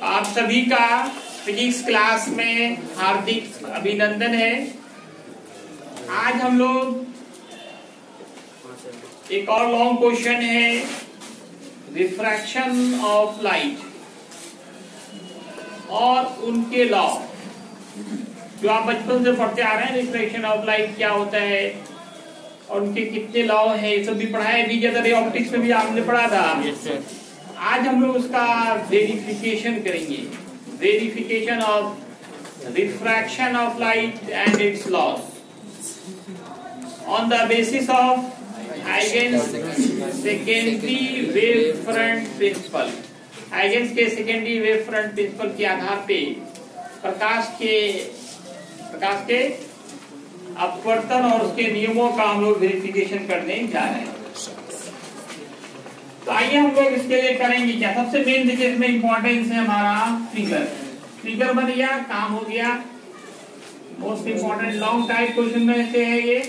आप सभी का फिजिक्स क्लास में हार्दिक अभिनंदन है। आज हम लोग एक और लॉन्ग क्वेश्चन है, रिफ्रैक्शन ऑफ लाइट और उनके लॉ जो आप बचपन से पढ़ते आ रहे हैं। रिफ्रैक्शन ऑफ लाइट क्या होता है और उनके कितने लॉ है, ये सब भी पढ़ा है। बीजगत रे ऑप्टिक्स में भी आपने पढ़ा था। आज हम लोग उसका वेरिफिकेशन करेंगे, verification of refraction of light and its laws on the basis of Huygens secondary wave front principle. Huygens के सेकेंडरी वेव फ्रंट प्रिंसिपल के आधार पे प्रकाश के अपवर्तन और उसके नियमों का हम लोग वेरिफिकेशन करने जा रहे हैं। तो आइए हम लोग इसके लिए करेंगे क्या। सबसे मेन देखिए इसमें इंपॉर्टेंस है हमारा फिगर बन गया, काम हो गया। Most important long type question में से है ये।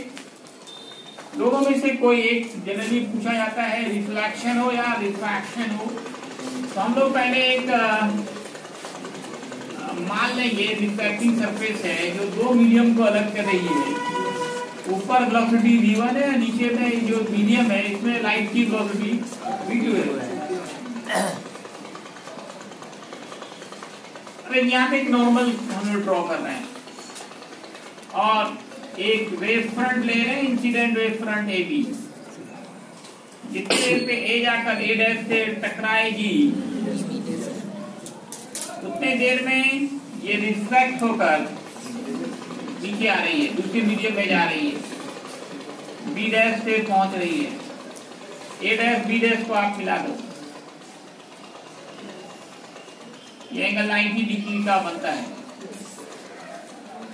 दोनों में से कोई एक जनरली पूछा जाता है, रिफ्लेक्शन हो या रिफ्रैक्शन हो। तो हम लोग पहले एक मान लेंगे रिफ्रैक्टिंग सरफेस है जो दो मीडियम को अलग कर रही है। ऊपर वेलोसिटी v1 है, नीचे में जो मीडियम है इसमें लाइट की वेलोसिटी v2 है। अरे यहाँ पे एक नॉर्मल हम लोग ड्रॉ कर रहे हैं और एक वेव फ्रंट ले रहे हैं, incident wave front A B. जितने देर पे ए जाकर ए डैश से टकराएगी उतने देर में ये रिफ्लेक्ट होकर नीचे आ रही है, दूसरी मीडियम में जा रही है, बी डैश से पहुंच रही है। ए डैश बी डैश को आप मिला दो, ये एंगल 90 डिग्री का बनता है।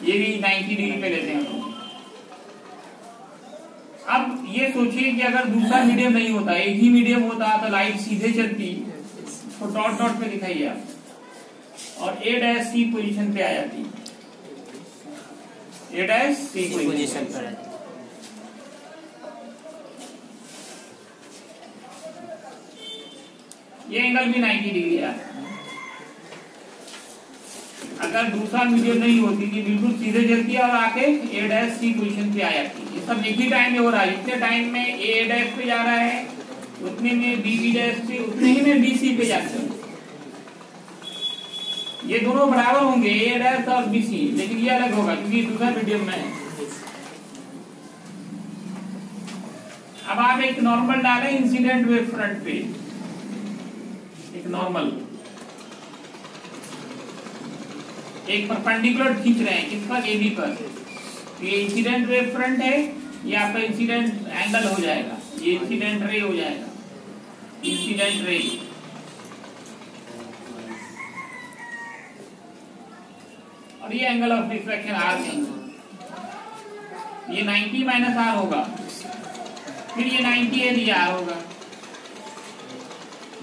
ये भी 90 डिग्री पे लेते हैं। अब ये सोचिए कि अगर दूसरा मीडियम नहीं होता, एक ही मीडियम होता तो लाइट सीधे चलती, तो डॉट डॉट पे दिखाइए आप, और ए डैश सी पोजीशन पे आ जाती। ए डैश सी पोजीशन पर आती। ये एंगल भी 90 डिग्री है। अगर दूसरा मीडियम नहीं होती कि बिल्कुल सीधे चलती और आके ए डैश सी पोजीशन पे आ जाती। ये सब एक ही टाइम में हो रहा है। जितने टाइम में ए डैश पे जा रहा है उतने में बी डैश पे, उतने ही में बी सी पे जाते हैं। ये दोनों बराबर होंगे, ए डैश और बी सी, लेकिन ये अलग होगा क्योंकि दूसरा मीडियम में है। अब आप एक नॉर्मल डालें इंसिडेंट वेव फ्रंट पे, एक नॉर्मल, एक परपेंडिकुलर खींच रहे हैं किस पर, ए बी पर। ये इंसिडेंट वेव फ्रंट है, ये आपका इंसिडेंट एंगल हो जाएगा, ये इंसिडेंट रे हो जाएगा, इंसिडेंट रे। और ये एंगल ऑफ रिफ्लेक्शन आर है, ये 90 माइनस आर होगा, फिर ये 90 है, ये आर होगा,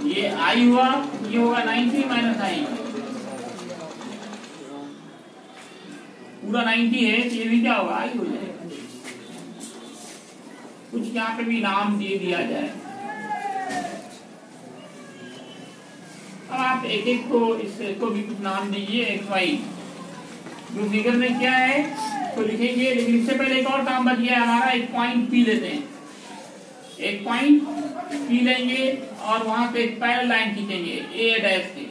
ये आई हुआ, ये होगा 90 माइनस आई, पूरा 90 है तो ये भी क्या होगा, आई हो जाएगा। कुछ यहाँ पे भी नाम दे दिया जाए। अब आप एक एक को इसको भी कुछ नाम दीजिए। एक्स वाई जो फिगर में क्या है तो लिखेंगे, लेकिन इससे पहले एक और काम बच गया है हमारा। एक पॉइंट पी लेते हैं, एक पॉइंट पी लेंगे और वहां पे एक पैरेलल लाइन खींचेंगे, ए डैश के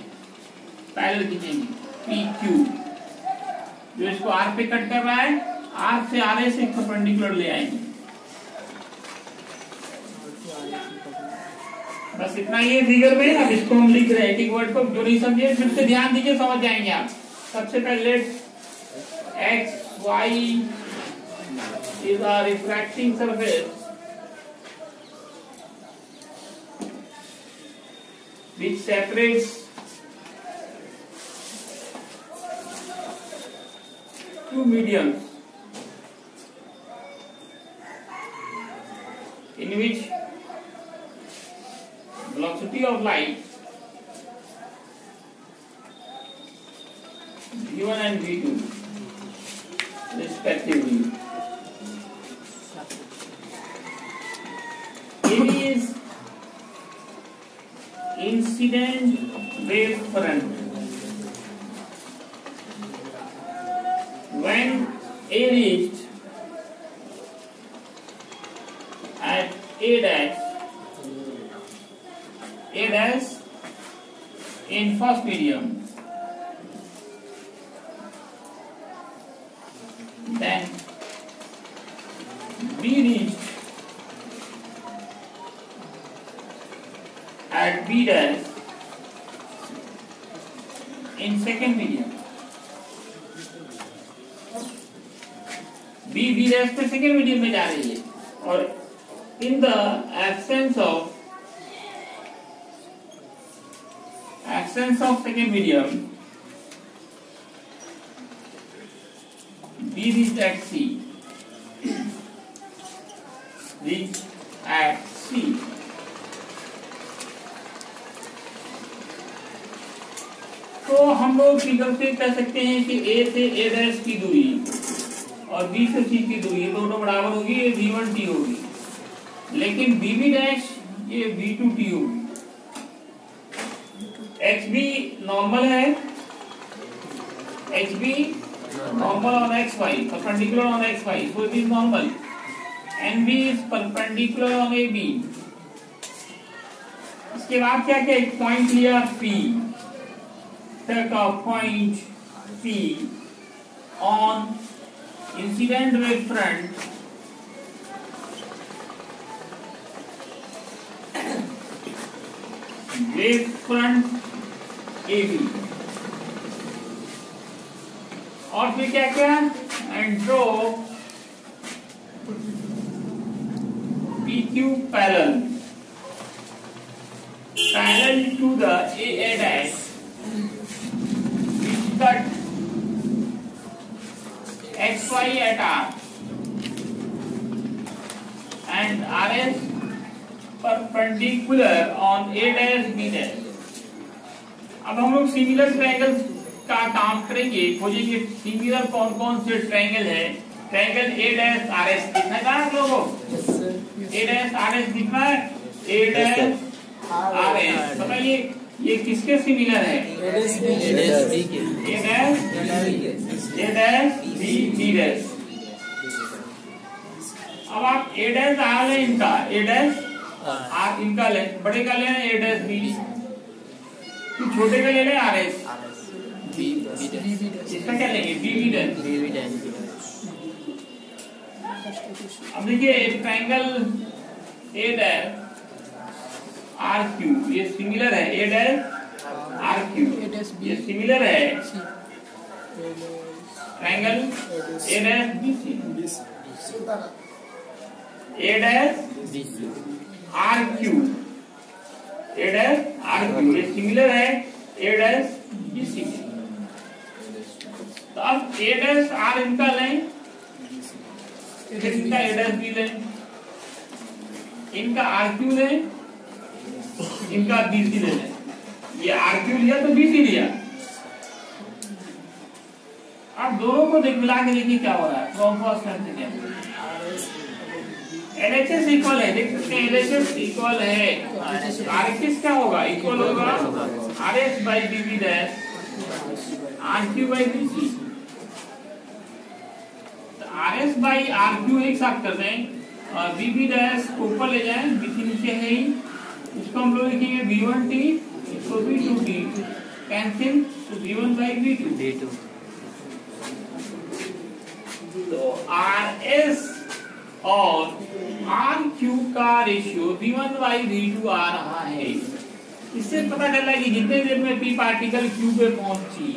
पैरेलल खींचेंगे, पी क्यू, जो इसको आर पे कट कर रहा है। आर से आर से परपेंडिकुलर ले आएंगे। बस इतना ही है फिगर में। अब इसको हम लिख रहे हैं, एक वर्ड को जो नहीं समझे फिर से ध्यान दीजिए, समझ जाएंगे आप। सबसे पहले X Y is a refracting surface which separates two mediums in which velocity of light v1 and v2 respectively. AB is incident wave front A reached at A dash in first medium, then B reached at B dash in second medium. B dash पे second medium में जा रही है, और in the absence of second medium, B reached at C. तो हम लोग figure से कह सकते हैं कि A से A डैश की दूरी और B से C की दूरी दोनों बराबर होगी, ये V1T होगी, लेकिन BB डैश ये V2T होगी। HB नॉर्मल है, HB normal on XY, perpendicular on XY, so it is normal. NB is perpendicular on AB. इसके बाद क्या क्या एक पॉइंट लिया P, take a point P on incident wave front AB, और फिर क्या क्या and draw PQ parallel to the AA dash which cut XY at R and RS perpendicular on A dash B dash। अब हम लोग similar triangles का काम करेंगे, खोजेंगे सिमिलर कौन कौन से ट्रायंगल है। ट्रायंगल A डैश RS दिखना है आप लोगों को? A डैश RS दिखना है? A डैश RS बताइए ये किसके सिमिलर है? A dash B dash. अब आप A डैश R ले इनका, A डैश R इनका ले, बड़े का ले A डैश B, छोटे का ले RS B, इसका क्या लेंगे? B dash. अब देखिए ट्रायंगल A डैश RQ ये सिमिलर है, A डैश RQ ये सिमिलर है triangle A dash BC, A dash RQ, A dash RQ ये सिमिलर है A डैश BC। तो अब A डैश R इनका लें, इनका A डैश B लें, इनका RQ लें, इनका BC ले लें। ये RQ लिया तो BC लिया। अब दोनों को मिला के देखिए क्या हो रहा है। फ्रॉम फर्स्ट से क्या LHS इक्वल है, देख सकते हैं LHS इक्वल है, RHS क्या होगा? इक्वल होगा RS by BB dash RQ by BC। RS by RQ एक साथ कर दें और BB डैश ऊपर ले जाएं, BC नीचे है ही, इसको हम लोग लिखेंगे V1T, इसको V2T, कैंसिल तो V1 by V2। तो RS और RQ का रेशियो V1 by V2 आ रहा है। इससे पता चला कि जितने देर में P पार्टिकल Q पे पहुंची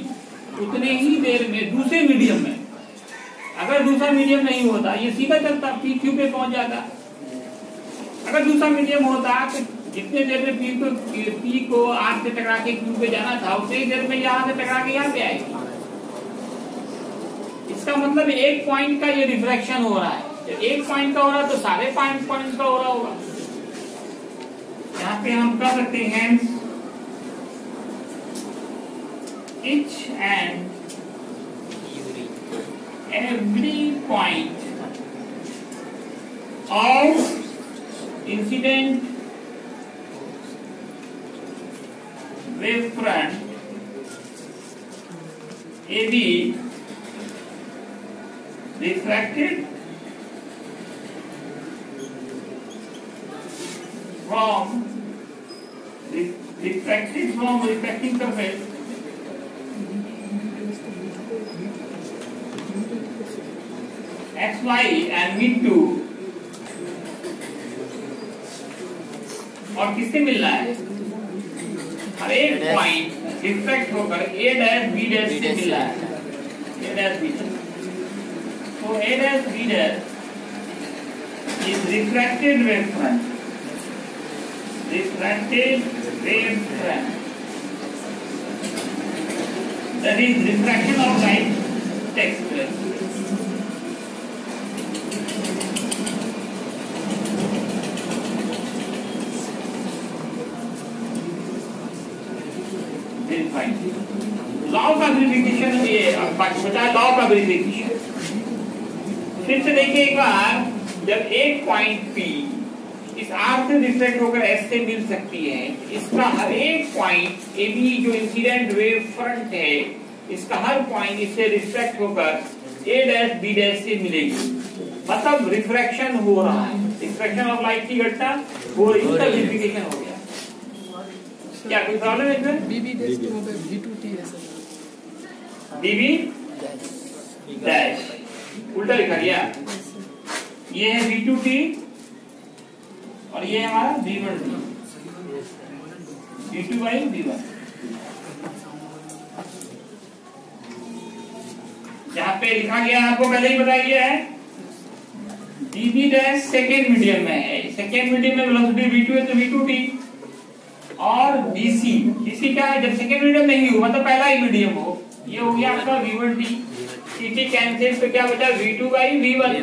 उतने ही देर में दूसरे मीडियम में, अगर दूसरा मीडियम नहीं होता ये सीधा चलता P Q पे पहुंच जाता। अगर दूसरा मीडियम होता तो जितने देर में P को R से टकरा के Q पे जाना था उतनी ही देर में यहाँ से टकरा के यहाँ पे आएगी। इसका मतलब एक पॉइंट का ये रिफ्रैक्शन हो रहा है। जब एक पॉइंट का हो रहा है तो सारे पॉइंट का हो रहा होगा। यहाँ पे हम कर सकते हैं each and every point of incident wave front AB refracted from refracting surface XY and mid to, और किससे मिल रहा है? हर एक पॉइंट रिफ्लेक्ट होकर A डैश B डैश से मिल रहा है। A डैश B डैश, तो A dash B dash is refracted wave front, refracted wave front, that is refraction of light takes place. Law of amplification, ये बचा law of amplification. फिर से देखिए एक बार, जब एक पॉइंट P इस R से रिफ्लेक्ट होकर S से मिल सकती है, इसका हर एक पॉइंट AB जो इंसिडेंट वेव फ्रंट है, इसका हर पॉइंट इससे रिफ्लेक्ट होकर A डैश B डैश से मिलेगी। मतलब रिफ्रैक्शन हो रहा है, रिफ्रैक्शन ऑफ लाइट की घटना हो रही है, एम्प्लीफिकेशन हो गया। क्या कोई प्रॉब्लम है इसमें? BB डैश उल्टा लिखा गया, ये है B2T और ये हमारा B1T, B2/B1। यहाँ पे लिखा गया, आपको पहले ही बताया गया है, BB डैश सेकेंड मीडियम में है। सेकेंड मीडियम में वेलोसिटी V2 है तो V2T, और BC क्या है? जब सेकेंड मीडियम नहीं हो, मतलब पहला ही मीडियम हो, ये हो गया आपका V1T। CT कैंसिल तो क्या बचा? V2/V1।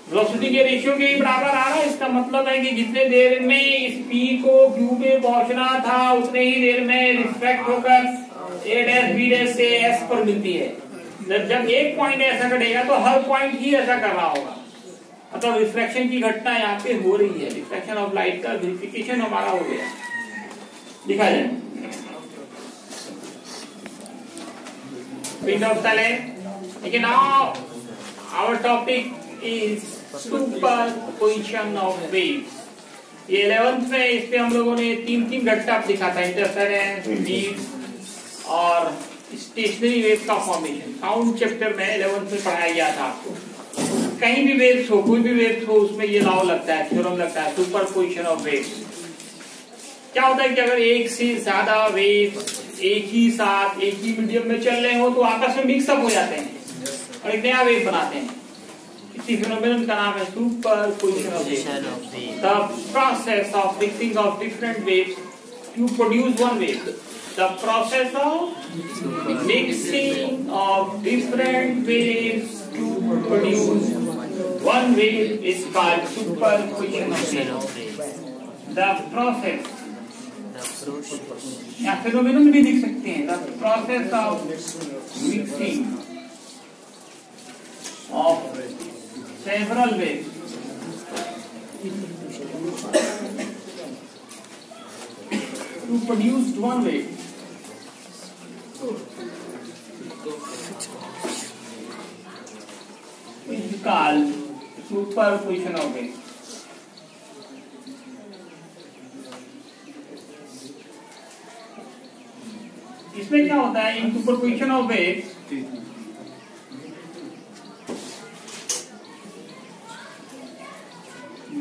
वेलोसिटी के रेशियो के बराबर आ रहा है। इसका मतलब है कि जितने देर में इस P को Q पे पहुंचना था, उतने ही देर में रिफ्लेक्ट होकर A डैश B डैश से S पर मिलती है। जब एक पॉइंट ऐसा कटेगा तो हर पॉइंट ही ऐसा कर रहा होगा, मतलब रिफ्लेक्शन की घटना यहाँ पे हो रही है। रिफ्लेक्शन ऑफ लाइट का वेरिफिकेशन हमारा हो गया, दिखा जाए। Okay, now our topic is superposition of waves. ये 11th में इस पे हम लोगों ने तीन घटना दिखा था, इंटरफेरेंस, वेव्स और स्टेशनरी वेव का फॉर्मेशन। साउंड चैप्टर में 11th में पढ़ाया गया था आपको। कहीं भी वेव्स हो, कोई भी वेव्स हो, उसमें ये लॉ लगता है, थ्योरम लगता है, सुपरपोजिशन ऑफ वेव्स। क्या होता है कि अगर एक से ज्यादा वेव एक ही साथ एक ही मीडियम में चल रहे हो तो आपस में मिक्सअप हो जाते हैं और एक नया वेव बनाते हैं। इसी फिनोमेनन का नाम है superposition of waves. The process of mixing of different waves to produce one wave. The process of mixing of different waves to produce one wave is called superposition of waves. The process, या phenomenon भी लिख सकते हैं, the process of mixing of several waves to produce one wave is called superposition of waves. इसमें क्या होता है, in superposition of waves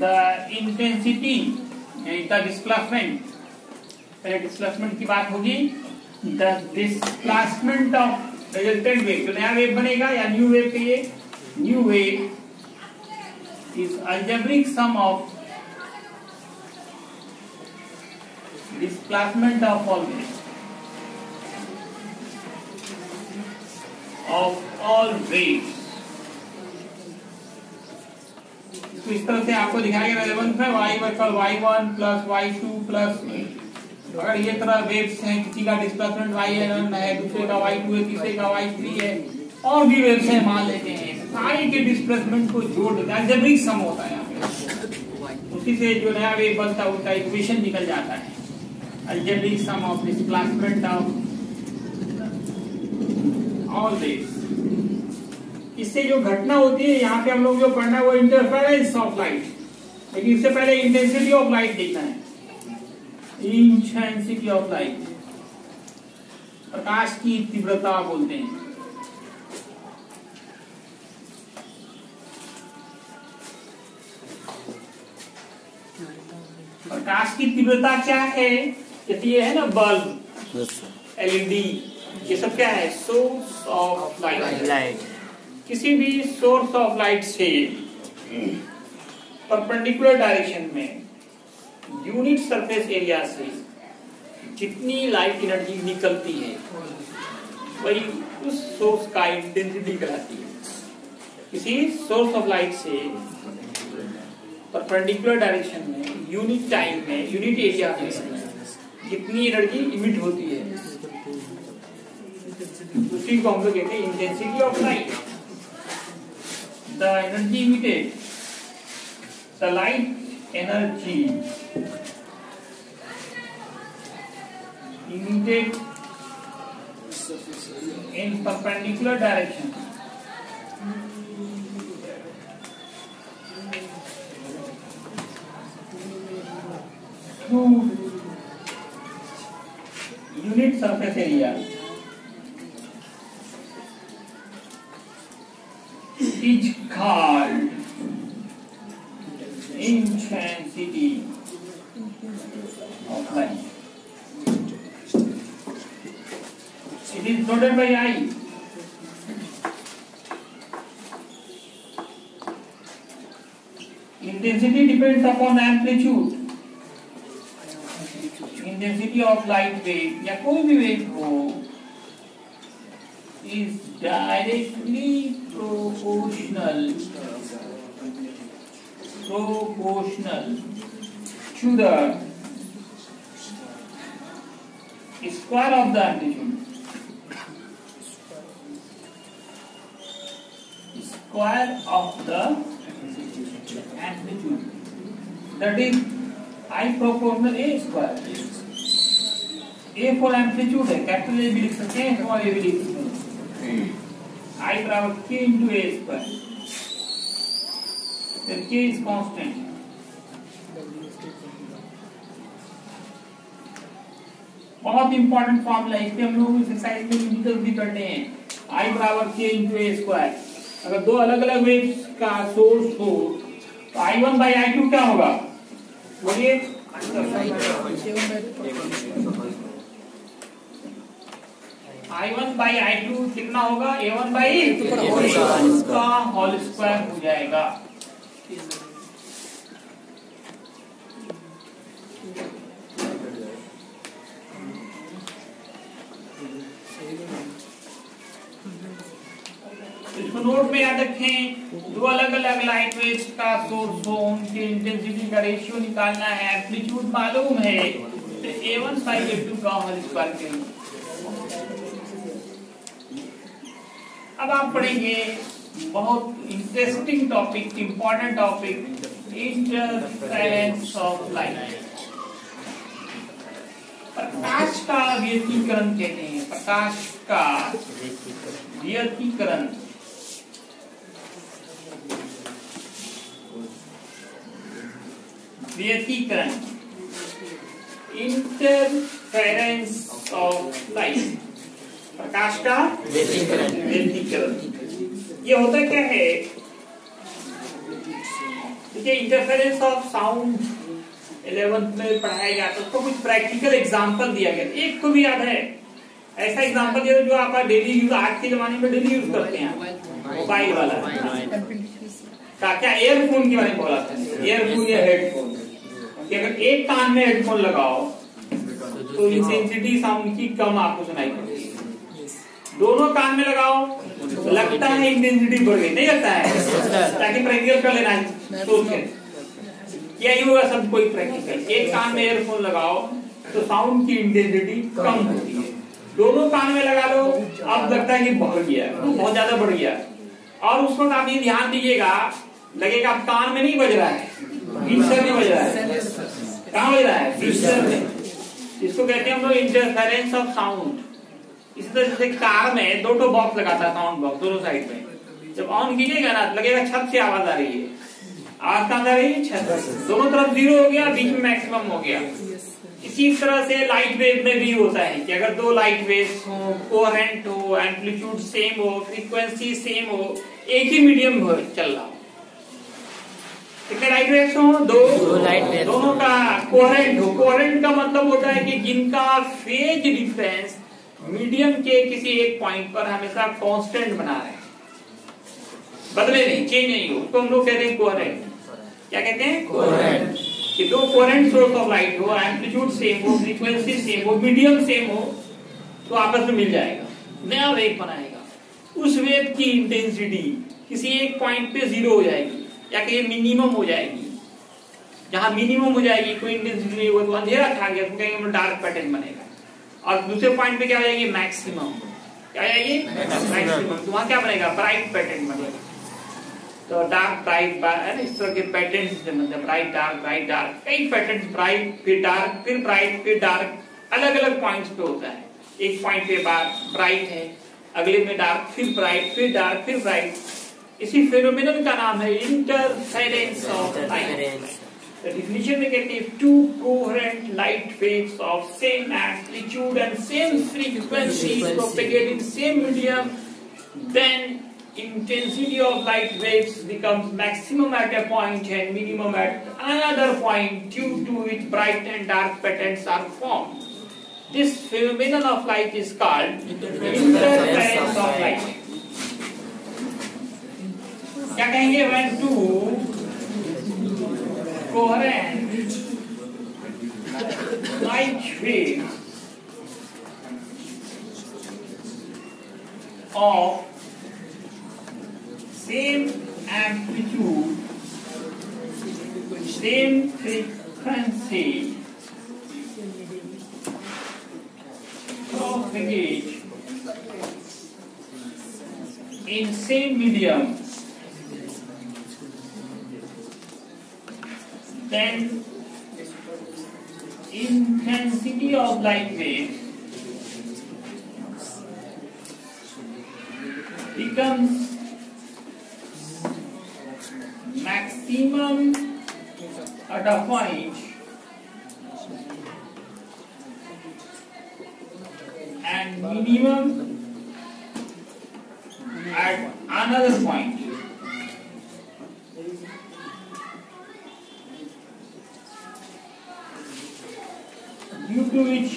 the intensity the displacement, पहले डिस्प्लेसमेंट की बात होगी, the displacement of resultant wave, जो नया वेव बनेगा या न्यू वेव के लिए, new wave is algebraic sum of displacement of all waves of all waves। तो इस तरह से आपको दिखाया गया 11th में y बराबर y1 प्लस y2 प्लस, अगर ये तरह वेव्स हैं, किसी का डिस्प्लेसमेंट y1 है, दूसरे का y2 है, तीसरे का y3 है, और भी वेव्स हैं मान लेते हैं, सारे के डिस्प्लेसमेंट को जोड़ देते हैं, अलजेब्रिक सम होता है यहाँ पे। उसी से जो नया वेव बनता है उसका इक्वेशन निकल जाता है, algebraic sum of displacement of all waves। इससे जो घटना होती है यहाँ पे हम लोग जो पढ़ना है वो इंटरफेरेंस ऑफ लाइट, लेकिन इससे पहले इंटेंसिटी ऑफ लाइट देखना है। इंटेंसिटी ऑफ लाइट, प्रकाश की तीव्रता बोलते हैं। प्रकाश की तीव्रता क्या है? जैसे ये है ना बल्ब, एलईडी, ये सब क्या है? Source of light. किसी भी सोर्स ऑफ लाइट से परपेंडिकुलर डायरेक्शन में यूनिट सरफेस एरिया से जितनी लाइट एनर्जी निकलती है वही उस सोर्स का इंटेंसिटी कहलाती है। किसी सोर्स ऑफ लाइट से परपेंडिकुलर डायरेक्शन में यूनिट टाइम में यूनिट एरिया में जितनी एनर्जी इमिट होती है उसी को हम लोग कहते हैं intensity of light. The energy emitted, the light energy emitted in perpendicular direction through unit surface area is called intensity of light. It is noted by I. Intensity depends upon amplitude. Intensity of light wave या कोई भी wave हो is directly proportional to the square of the amplitude. Square of the amplitude, that is I proportional a square. A for amplitude है, capital A भी लिख सकते हैं, small ए भी लिख सकते हैं। I बराबर k into a square, then k is constant। बहुत इंपॉर्टेंट फॉर्मूला है, इस पे हम लोग इस एक्सरसाइज में न्यूमेरिकल भी करते हैं। I बराबर k into a square। अगर दो अलग अलग वेव्स का सोर्स हो तो I1 by I2 क्या होगा? बोलिए। I1 by I2 कितना होगा? A1 by का होल स्क्वायर हो जाएगा। इसको नोट में याद रखें, दो अलग अलग लाइट वेव्स का सोर्स हो, उनकी इंटेंसिटी का रेशियो निकालना है, एम्पलीट्यूड मालूम है तो A1 by A2 का होल स्क्वायर करेंगे। अब आप पढ़ेंगे बहुत interesting topic, important topic, interference of light. प्रकाश का व्यतिकरण कहते हैं, प्रकाश का व्यतिकरण। व्यतिकरण, इंटरफेरेंस ऑफ लाइट, प्रकाश का व्यतिकरण। ये होता क्या है? देखिए, इंटरफेरेंस ऑफ साउंड 11th में पढ़ाया गया तो उसको कुछ प्रैक्टिकल एग्जांपल दिया गया। एक को भी याद है, ऐसा एग्जांपल दिया जो आप डेली यूज, आज के जमाने में डेली यूज करते हैं, मोबाइल वाला क्या एयरफोन के बारे में बोला था, एयरफोन या हेडफोन। अगर एक कान में हेडफोन लगाओ तो इंटेंसिटी साउंड की कम आपको सुनाई पड़ती है, दोनों कान में लगाओ तो लगता है इंटेंसिटी बढ़ गई, नहीं लगता है? ताकि प्रैक्टिकल कर लेना है, सोच के क्या ही होगा सब कोई प्रैक्टिकल। एक कान में एयरफोन लगाओ तो साउंड की इंटेंसिटी कम होती है, दोनों कान में लगा लो अब लगता है कि बढ़ गया, बहुत ज्यादा बढ़ गया। और उस वक्त आप ये ध्यान दीजिएगा, लगेगा आप कान में नहीं बज रहा है, विस्तर में बज रहा है। कहाँ बज रहा है? विस्तर में। इसको कहते हैं हम लोग इंटरफेरेंस ऑफ साउंड। इस तरह से कार में दो बॉक्स लगाता है, साउंड बॉक्स दोनों साइड में, जब ऑन कीजिएगा ना लगेगा छत से आवाज आ रही है। आवाज कहां आ रही है? छत से। दोनों तरफ 0 हो गया, बीच में मैक्सिमम हो गया। इसी तरह से लाइट वेव में भी होता है कि अगर दो लाइट वेव्स हो, कोहेरेंट हो, एम्पलीट्यूड सेम हो, फ्रीक्वेंसी सेम हो, एक ही मीडियम चल रहा हो, कितने लाइट वेव्स हो? दो लाइट वेव्स, दोनों का कोहेरेंट हो। कोहेरेंट का मतलब होता है कि जिनका फेज डिफरेंस मीडियम के किसी एक पॉइंट पर हमेशा कांस्टेंट बना रहे, बदले नहीं, चेंज नहीं हो, तो हम लोग कहते हैं कोहेरेंट। क्या कहते हैं? कोहेरेंट। कि दो कोहेरेंट सोर्स ऑफ लाइट हो, एम्पलीट्यूड सेम हो, फ्रीक्वेंसी सेम हो, मीडियम सेम हो, तो आपस में मिल जाएगा, नया वेव बनाएगा। उस वेव की इंटेंसिटी किसी एक पॉइंट पे 0 हो जाएगी या कहीं मिनिमम हो जाएगी। जहां मिनिमम हो जाएगी, कोई इंटेंसिटी नहीं होगा, तो अंधेरा छा गया, तो कहेंगे डार्क पैटर्न बनेगा। और दूसरे पॉइंट पे क्या हो जाएगी? मैक्सिमम। क्या हो जाएगी? मैक्सिमम। तो वहां क्या बनेगा? ब्राइट पैटर्न बनेगा। तो डार्क ब्राइट, इस तरह के पैटर्न से मतलब ब्राइट डार्क, कई पैटर्न, ब्राइट फिर डार्क फिर ब्राइट फिर डार्क, अलग अलग पॉइंट्स पे होता है। एक पॉइंट पे ब्राइट है, अगले में डार्क, फिर ब्राइट, फिर डार्क, फिर ब्राइट। इसी फेनोमेनन का नाम है interference of light. The definition में कहते हैं two coherent light waves of same amplitude and same frequency propagate in same medium, then intensity of light waves becomes maximum at a point and minimum at another point, due to which bright and dark patterns are formed. This phenomenon of light is called interference of light. क्या कहेंगे? When two coherent light waves of same amplitude, same frequency propagate in same medium, then intensity of light waves becomes maximum at a point and minimum at another point. Due to which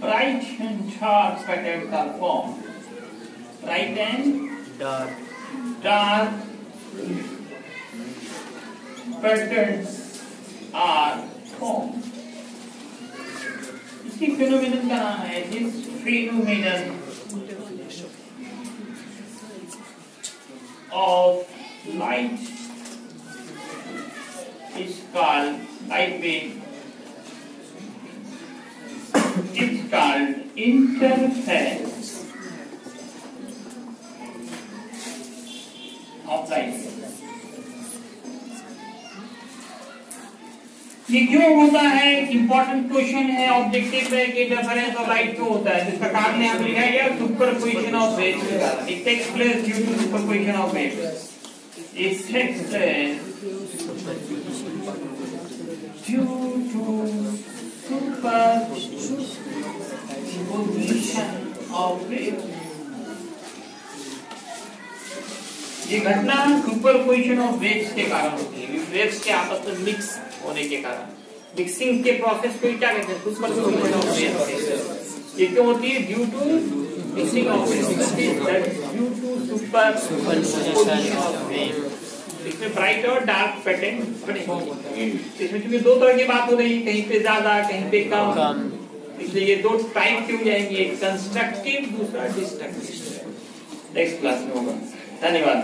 bright and dark patterns are formed. Bright and dark patterns are formed. इसी phenomenon का नाम है, this phenomenon of light is called light wave. It's called interference of light. ये क्यों होता है? Important question है, objective है कि इंटरफेरेंस ऑफ लाइट क्यों होता है। जिसका कारण ने हम लिखा है सुपरपोजिशन ऑफ वेव्स के कारण। It takes place due to superposition of waves. It takes place due to superposition of waves. ये घटना सुपरपोजिशन ऑफ वेव्स के कारण होती है, वेव्स के आपस में मिक्स होने के कारण। मिक्सिंग के प्रोसेस को क्या कहते हैं? Superposition of waves. ये क्यों होती है? Due to mixing of waves, due to superposition of waves. इसमें ब्राइट और डार्क पैटर्न बनेंगे। इसमें क्योंकि दो तरह की बात हो रही है, कहीं पे ज्यादा कहीं पे कम, इसलिए ये दो टाइप क्यों जाएंगे, एक कंस्ट्रक्टिव, दूसरा डिस्ट्रक्टिव। नेक्स्ट क्लास में होगा। धन्यवाद।